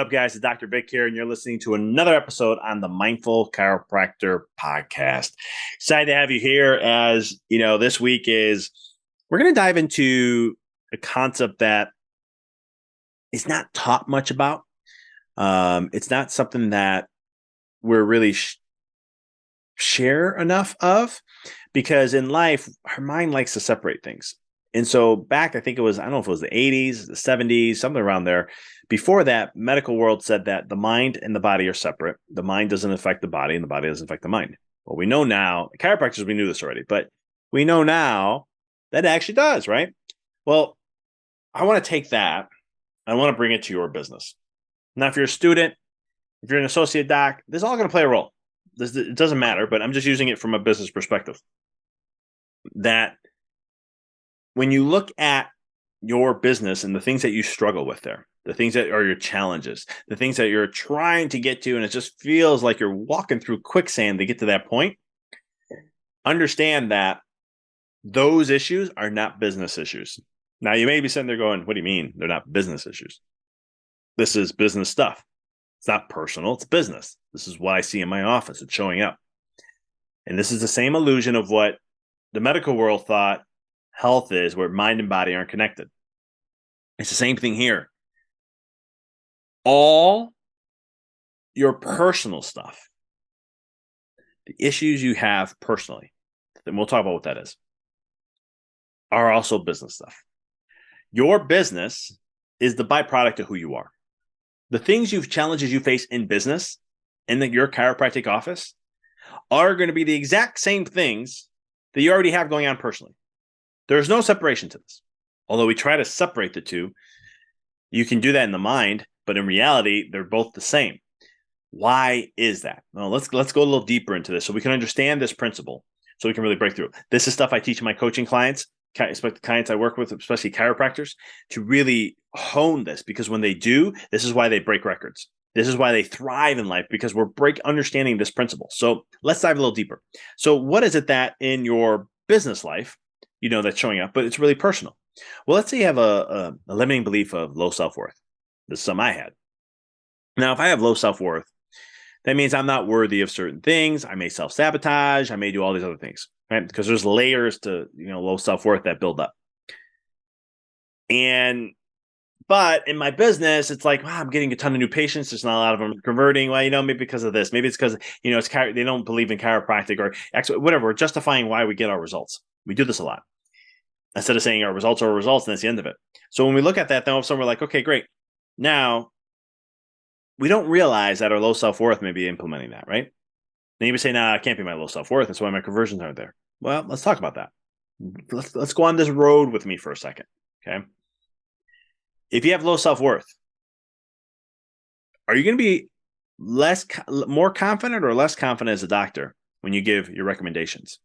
up, guys? It's Dr. Vic here, and you're listening to another episode on the Mindful Chiropractor podcast. Excited to have you here. As you know, this week we're going to dive into a concept that is not taught much about. It's not something that we're really share enough of, because in life, our mind likes to separate things. And so back, I think it was, I don't know if it was the 80s, the 70s, something around there. Before that, medical world said that the mind and the body are separate. The mind doesn't affect the body and the body doesn't affect the mind. Well, we know now, chiropractors, we knew this already, but we know now that it actually does, right? Well, I want to take that. I want to bring it to your business. Now, if you're a student, if you're an associate doc, this is all going to play a role. It doesn't matter, but I'm just using it from a business perspective. That when you look at your business and the things that you struggle with there, the things that are your challenges, the things that you're trying to get to, and it just feels like you're walking through quicksand to get to that point, understand that those issues are not business issues. Now, you may be sitting there going, what do you mean they're not business issues? This is business stuff. It's not personal, it's business. This is what I see in my office. It's showing up. And this is the same illusion of what the medical world thought health is, where mind and body aren't connected. It's the same thing here. All your personal stuff, the issues you have personally, then we'll talk about what that is, are also business stuff. Your business is the byproduct of who you are. The challenges you face in business, in your chiropractic office, are going to be the exact same things that you already have going on personally. There's no separation to this. Although we try to separate the two, you can do that in the mind, but in reality, they're both the same. Why is that? Well, let's go a little deeper into this so we can understand this principle, so we can really break through. This is stuff I teach my coaching clients, especially clients I work with, especially chiropractors, to really hone this, because when they do, this is why they break records. This is why they thrive in life, because we're understanding this principle. So let's dive a little deeper. So what is it that in your business life, that's showing up, but it's really personal? Well, let's say you have a limiting belief of low self-worth. This is something I had. Now, if I have low self-worth, that means I'm not worthy of certain things. I may self-sabotage. I may do all these other things, right? Because there's layers to, low self-worth that build up. But in my business, it's like, wow, I'm getting a ton of new patients. There's not a lot of them converting. Well, maybe because of this. Maybe it's because, they don't believe in chiropractic or whatever. We're justifying why we get our results. We do this a lot. Instead of saying our results are results, and that's the end of it. So when we look at that, then all of a sudden we're like, okay, great. Now, we don't realize that our low self-worth may be implementing that, right? Then you say, it can't be my low self-worth. That's why my conversions aren't there. Well, let's talk about that. Let's go on this road with me for a second, okay? If you have low self-worth, are you going to be more confident or less confident as a doctor when you give your recommendations?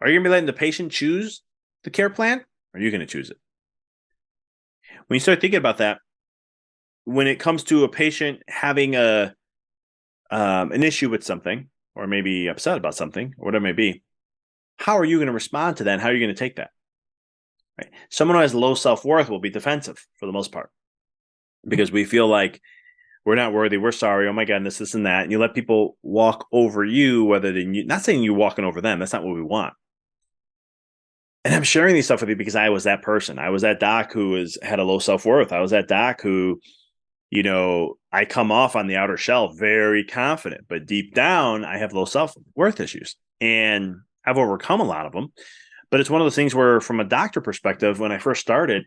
Are you going to be letting the patient choose the care plan, or are you going to choose it? When you start thinking about that, when it comes to a patient having an issue with something, or maybe upset about something, or whatever it may be, how are you going to respond to that, and how are you going to take that? Right? Someone who has low self-worth will be defensive for the most part, because we feel like we're not worthy, we're sorry, oh my God, this and that. And you let people walk over you, not saying you walking over them, that's not what we want. And I'm sharing these stuff with you because I was that person. I was that doc who had a low self-worth. I was that doc who, I come off on the outer shell very confident, but deep down, I have low self-worth issues. And I've overcome a lot of them. But it's one of those things where, from a doctor perspective, when I first started,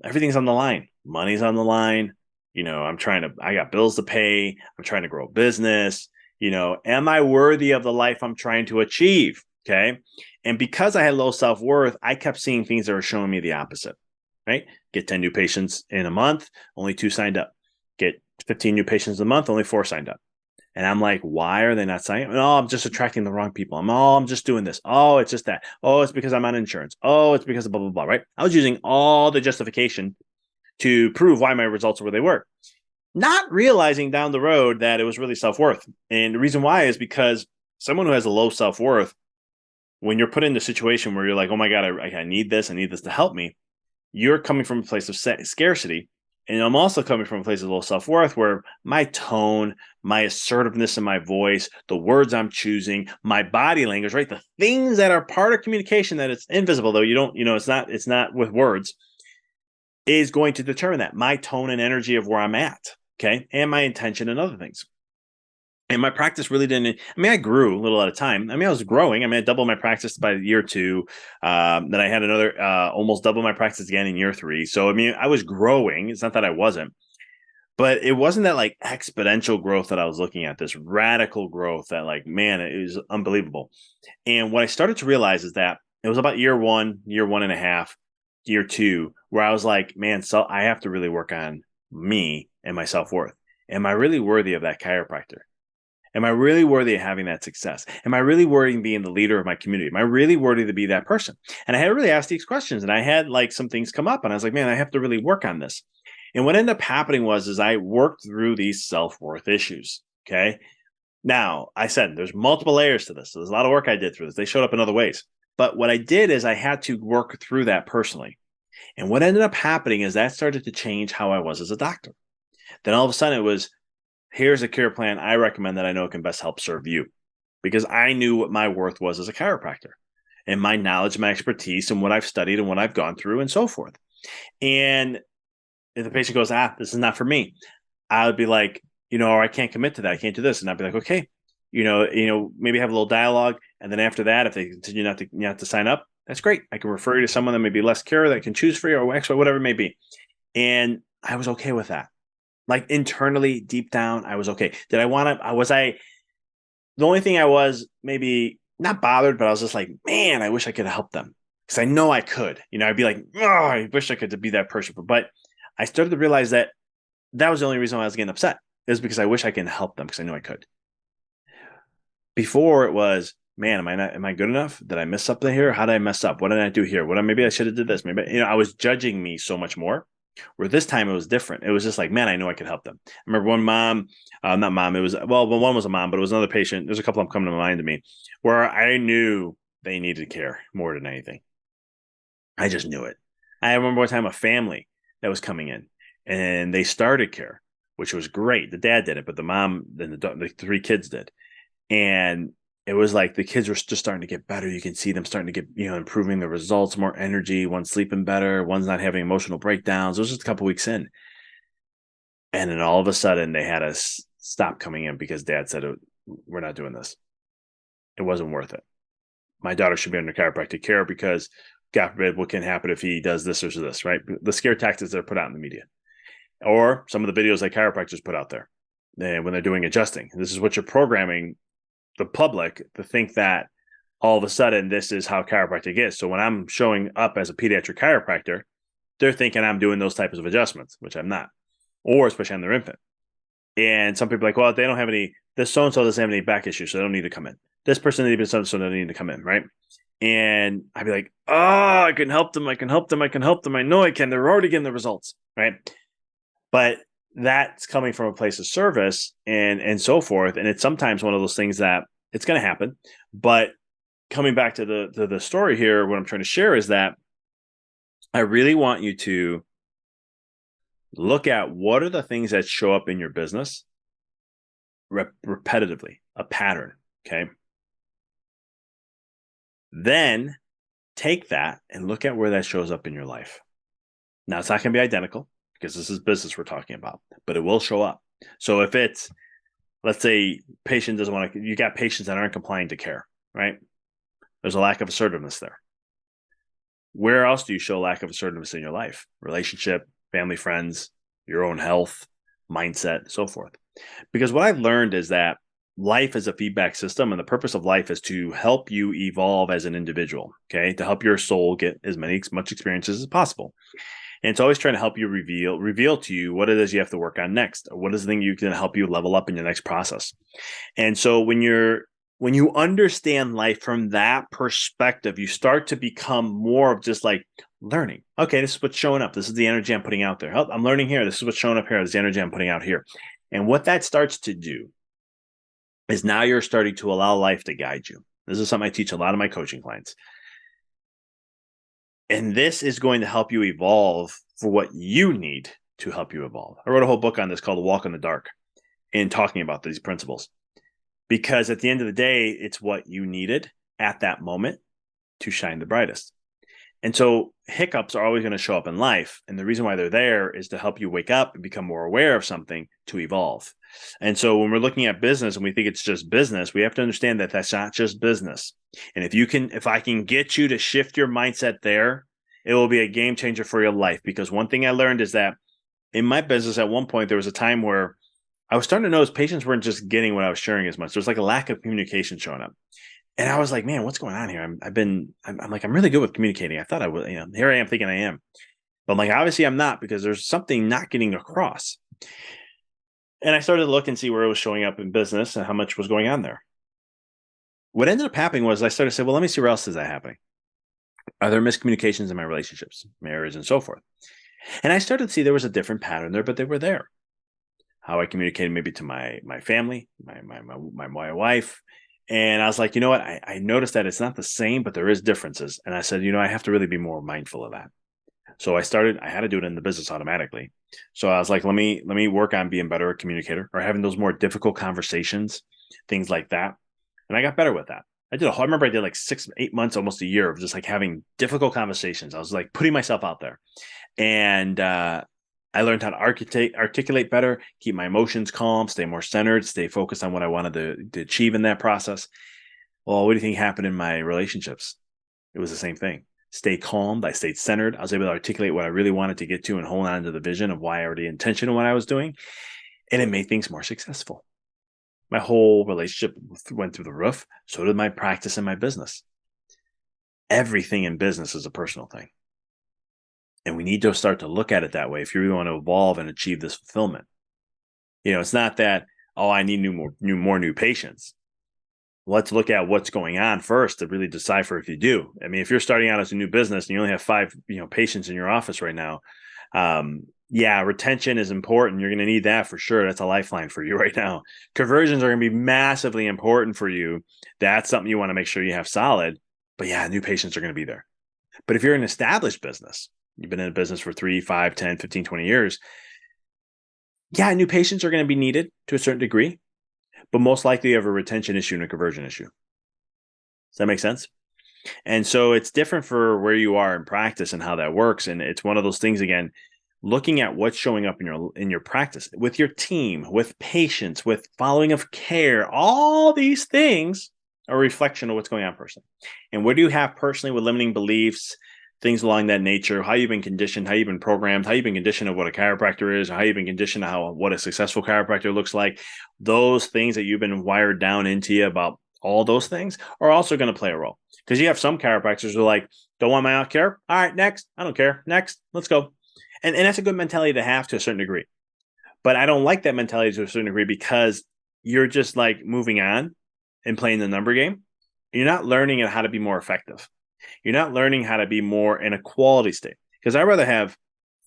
everything's on the line. Money's on the line. I got bills to pay. I'm trying to grow a business. Am I worthy of the life I'm trying to achieve? Okay. And because I had low self-worth, I kept seeing things that were showing me the opposite, right? Get 10 new patients in a month, only 2 signed up. Get 15 new patients a month, only 4 signed up. And I'm like, why are they not signing? Oh, I'm just attracting the wrong people. I'm just doing this. Oh, it's just that. Oh, it's because I'm on insurance. Oh, it's because of blah, blah, blah, right? I was using all the justification to prove why my results were they were. Not realizing down the road that it was really self-worth. And the reason why is because someone who has a low self-worth, when you're put in a situation where you're like, oh my God, I need this to help me, you're coming from a place of scarcity. And I'm also coming from a place of low self-worth where my tone, my assertiveness in my voice, the words I'm choosing, my body language, right? The things that are part of communication that it's invisible, though you don't, it's not with words, is going to determine that my tone and energy of where I'm at. Okay. And my intention and other things. And my practice really didn't. I mean, I grew a little at a time. I mean, I was growing. I mean, I doubled my practice by year 2. Then I had another almost double my practice again in year 3. So, I mean, I was growing. It's not that I wasn't, but it wasn't that like exponential growth that I was looking at, this radical growth that like, man, it was unbelievable. And what I started to realize is that it was about year 1, year 1.5, year 2, where I was like, man, so I have to really work on me and my self-worth. Am I really worthy of that chiropractor? Am I really worthy of having that success? Am I really worthy of being the leader of my community? Am I really worthy to be that person? And I had to really ask these questions, and I had like some things come up, and I was like, man, I have to really work on this. And what ended up happening was I worked through these self-worth issues. Okay. Now, I said there's multiple layers to this. So there's a lot of work I did through this. They showed up in other ways. But what I did is I had to work through that personally. And what ended up happening is that started to change how I was as a doctor. Then all of a sudden it was, here's a care plan I recommend that I know can best help serve you, because I knew what my worth was as a chiropractor and my knowledge, my expertise, and what I've studied and what I've gone through and so forth. And if the patient goes, this is not for me, I would be like, or I can't commit to that. I can't do this. And I'd be like, okay, maybe have a little dialogue. And then after that, if they continue not to sign up, that's great. I can refer you to someone that may be less care that can choose for you or X, or whatever it may be. And I was okay with that. Like internally, deep down, I was okay. The only thing I was maybe not bothered, but I was just like, man, I wish I could have helped them, because I know I could. I'd be like, oh, I wish I could be that person. But I started to realize that was the only reason why I was getting upset, is because I wish I could help them because I knew I could. Before it was, man, am I good enough? Did I miss something here? How did I mess up? What did I do here? Maybe I should have did this. Maybe, I was judging me so much more. Where this time it was different. It was just like, man, I know I could help them. I remember one mom, not mom, it was, one was a mom, but it was another patient. There's a couple of them coming to mind to me where I knew they needed care more than anything. I just knew it. I remember one time a family that was coming in and they started care, which was great. The dad did it, but the mom and the 3 kids did. And it was like the kids were just starting to get better. You can see them starting to get, improving the results, more energy. One's sleeping better. One's not having emotional breakdowns. It was just a couple weeks in. And then all of a sudden they had us stop coming in because dad said, we're not doing this. It wasn't worth it. My daughter should be under chiropractic care because God forbid what can happen if he does this or this, right? The scare tactics that are put out in the media, or some of the videos that chiropractors put out there when they're doing adjusting. This is what you're programming the public to think that all of a sudden this is how chiropractic is. So when I'm showing up as a pediatric chiropractor, they're thinking I'm doing those types of adjustments, which I'm not, or especially on their infant. And some people are like, well, they don't have any, this so-and-so doesn't have any back issues, so they don't need to come in. This person needs so-and-so, they don't need to come in, right? And I'd be like, I can help them. I can help them. I can help them. I know I can. They're already getting the results, right? But that's coming from a place of service and so forth. And it's sometimes one of those things that it's going to happen. But coming back to the story here, what I'm trying to share is that I really want you to look at what are the things that show up in your business repetitively, a pattern. Okay. Then take that and look at where that shows up in your life. Now, it's not going to be identical because this is business we're talking about, but it will show up. So if it's, let's say, patient doesn't want to, you got patients that aren't complying to care, right? There's a lack of assertiveness there. Where else do you show lack of assertiveness in your life? Relationship, family, friends, your own health, mindset, so forth. Because what I've learned is that life is a feedback system, and the purpose of life is to help you evolve as an individual, okay? To help your soul get as much experiences as possible. And it's always trying to help you reveal to you what it is you have to work on next, or what is the thing you can help you level up in your next process. And so when you understand life from that perspective, you start to become more of just like learning. Okay, this is what's showing up. This is the energy I'm putting out there. Oh, I'm learning here. This is what's showing up here. This is the energy I'm putting out here. And what that starts to do is now you're starting to allow life to guide you. This is something I teach a lot of my coaching clients. And this is going to help you evolve for what you need to help you evolve. I wrote a whole book on this called The Walk in the Dark, in talking about these principles, because at the end of the day, it's what you needed at that moment to shine the brightest. And so hiccups are always going to show up in life. And the reason why they're there is to help you wake up and become more aware of something to evolve. And so when we're looking at business and we think it's just business, we have to understand that that's not just business. And if I can get you to shift your mindset there, it will be a game changer for your life. Because one thing I learned is that in my business, at one point, there was a time where I was starting to notice patients weren't just getting what I was sharing as much. There's like a lack of communication showing up. And I was like, man, what's going on here? I'm really good with communicating. I thought I would, here I am thinking I am, but I'm like, obviously I'm not, because there's something not getting across. And I started to look and see where it was showing up in business and how much was going on there. What ended up happening was I started to say, well, let me see where else is that happening. Are there miscommunications in my relationships, marriage, and so forth? And I started to see there was a different pattern there, but they were there. How I communicated maybe to my family, my wife. And I was like, you know what? I noticed that it's not the same, but there is differences. And I said, I have to really be more mindful of that. So I had to do it in the business automatically. So I was like, let me work on being better a communicator, or having those more difficult conversations, things like that. And I got better with that. I remember I did like 6, 8 months, almost a year of just like having difficult conversations. I was like putting myself out there. And I learned how to articulate better, keep my emotions calm, stay more centered, stay focused on what I wanted to achieve in that process. Well, what do you think happened in my relationships? It was the same thing. Stay calm. I stayed centered. I was able to articulate what I really wanted to get to and hold on to the vision of why I already intention of what I was doing. And it made things more successful. My whole relationship went through the roof. So did my practice and my business. Everything in business is a personal thing. And we need to start to look at it that way if you really want to evolve and achieve this fulfillment. It's not that, I need more new patients. Let's look at what's going on first to really decipher if you do. I mean, if you're starting out as a new business and you only have 5, patients in your office right now, retention is important. You're going to need that for sure. That's a lifeline for you right now. Conversions are going to be massively important for you. That's something you want to make sure you have solid. But new patients are going to be there. But if you're an established business, you've been in a business for 3, 5, 10, 15, 20 years, new patients are going to be needed to a certain degree, but most likely you have a retention issue and a conversion issue. Does that make sense? And so it's different for where you are in practice and how that works. And it's one of those things, again, looking at what's showing up in your practice with your team, with patients, with following of care. All these things are a reflection of what's going on personally. And what do you have personally with limiting beliefs, things along that nature, how you've been conditioned, how you've been programmed, how you've been conditioned of what a chiropractor is, or how you've been conditioned of what a successful chiropractor looks like. Those things that you've been wired down into you about all those things are also going to play a role. Because you have some chiropractors who are like, don't want my care? All right, next. I don't care. Next. Let's go. And that's a good mentality to have to a certain degree. But I don't like that mentality to a certain degree, because you're just like moving on and playing the number game. You're not learning how to be more effective. You're not learning how to be more in a quality state. Because I'd rather have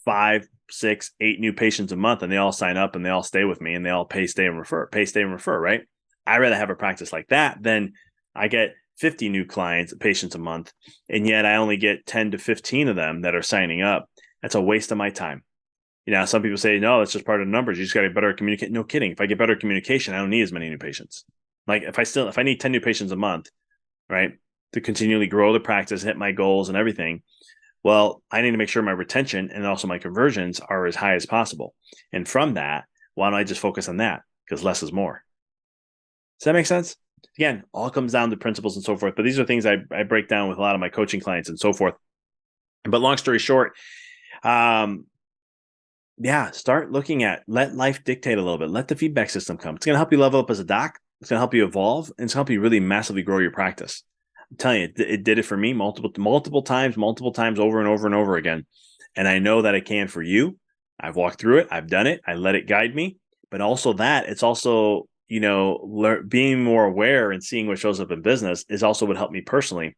5, 6, 8 new patients a month, and they all sign up and they all stay with me and they all pay, stay, and refer, right? I'd rather have a practice like that than I get 50 new patients a month, and yet I only get 10 to 15 of them that are signing up. That's a waste of my time. Some people say, no, that's just part of the numbers. You just got to better communicate. No kidding. If I get better communication, I don't need as many new patients. Like if I need 10 new patients a month, right, to continually grow the practice, hit my goals and everything, well, I need to make sure my retention and also my conversions are as high as possible. And from that, why don't I just focus on that? Because less is more. Does that make sense? Again, all comes down to principles and so forth. But these are things I break down with a lot of my coaching clients and so forth. But long story short, start looking at, let life dictate a little bit. Let the feedback system come. It's going to help you level up as a doc. It's going to help you evolve. And it's going to help you really massively grow your practice. I'm telling you, it did it for me multiple times, over and over and over again. And I know that it can for you. I've walked through it. I've done it. I let it guide me. But also it's also, being more aware and seeing what shows up in business is also what helped me personally.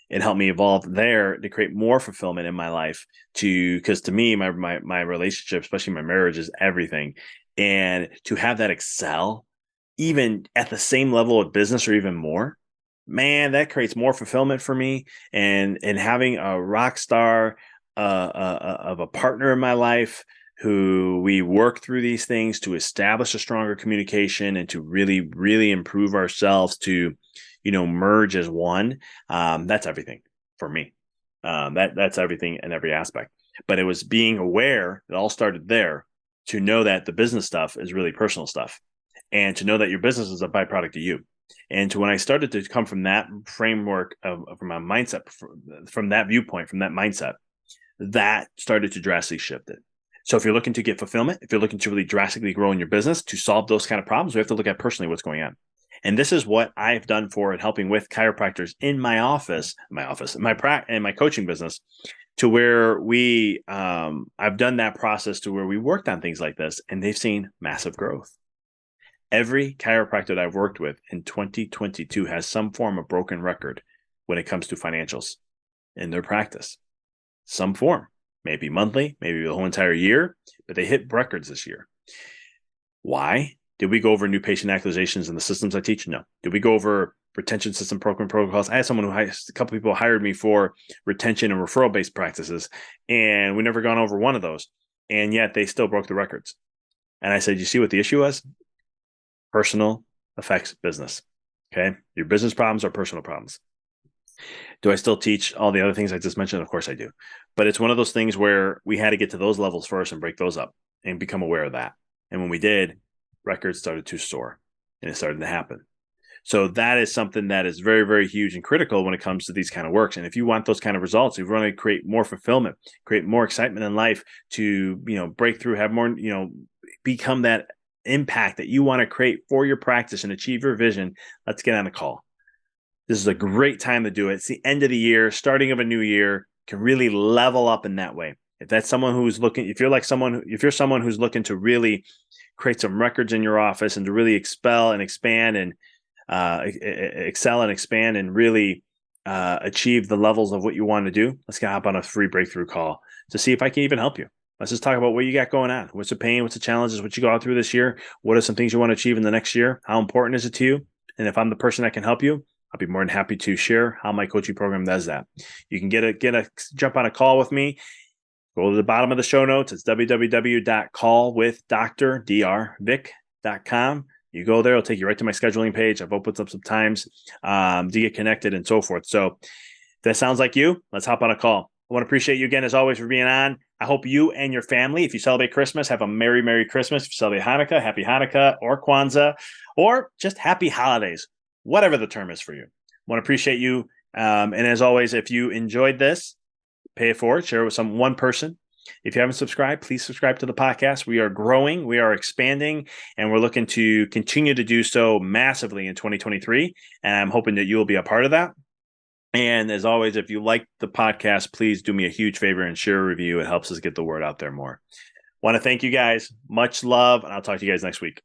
It helped me evolve there to create more fulfillment in my life, because to me, my relationship, especially my marriage, is everything. And to have that excel even at the same level of business or even more, man, that creates more fulfillment for me. And having a rock star of a partner in my life, who we work through these things to establish a stronger communication and to really, really improve ourselves to, merge as one. That's everything for me. That's everything in every aspect. But it was being aware, it all started there, to know that the business stuff is really personal stuff, and to know that your business is a byproduct of you. And to when I started to come from that framework from a mindset, from that viewpoint, from that mindset, that started to drastically shift it. So if you're looking to get fulfillment, if you're looking to really drastically grow in your business to solve those kind of problems, we have to look at personally what's going on. And this is what I've done for and helping with chiropractors in my coaching business, to where I've done that process to where we worked on things like this, and they've seen massive growth. Every chiropractor that I've worked with in 2022 has some form of broken record when it comes to financials in their practice. Some form, maybe monthly, maybe the whole entire year, but they hit records this year. Why? Did we go over new patient acquisitions and the systems I teach? No. Did we go over retention system program protocols? I had a couple people hired me for retention and referral based practices, and we never gone over one of those. And yet they still broke the records. And I said, you see what the issue was? Personal affects business. Okay. Your business problems are personal problems. Do I still teach all the other things I just mentioned? Of course I do. But it's one of those things where we had to get to those levels first and break those up and become aware of that. And when we did, records started to soar and it started to happen. So that is something that is very, very huge and critical when it comes to these kind of works. And if you want those kind of results, if you want to create more fulfillment, create more excitement in life, to, break through, have more, become that impact that you want to create for your practice and achieve your vision, let's get on a call. This is a great time to do it. It's the end of the year, starting of a new year, can really level up in that way. If that's someone who's looking, if you're someone who's looking to really create some records in your office and to really excel and expand and really achieve the levels of what you want to do, let's get hop on a free breakthrough call to see if I can even help you. Let's just talk about what you got going on. What's the pain? What's the challenges? What you go through this year? What are some things you want to achieve in the next year? How important is it to you? And if I'm the person that can help you, I'll be more than happy to share how my coaching program does that. You can jump on a call with me. Go to the bottom of the show notes. It's www.callwithdrvic.com. You go there, it'll take you right to my scheduling page. I've opened up some times to get connected and so forth. So if that sounds like you, let's hop on a call. I want to appreciate you again, as always, for being on. I hope you and your family, if you celebrate Christmas, have a Merry, Merry Christmas. If you celebrate Hanukkah, Happy Hanukkah or Kwanzaa, or just Happy Holidays, whatever the term is for you. I want to appreciate you. And as always, if you enjoyed this, pay it forward, share it with one person. If you haven't subscribed, please subscribe to the podcast. We are growing, we are expanding, and we're looking to continue to do so massively in 2023. And I'm hoping that you will be a part of that. And as always, if you like the podcast, please do me a huge favor and share a review. It helps us get the word out there more. Want to thank you guys. Much love, and I'll talk to you guys next week.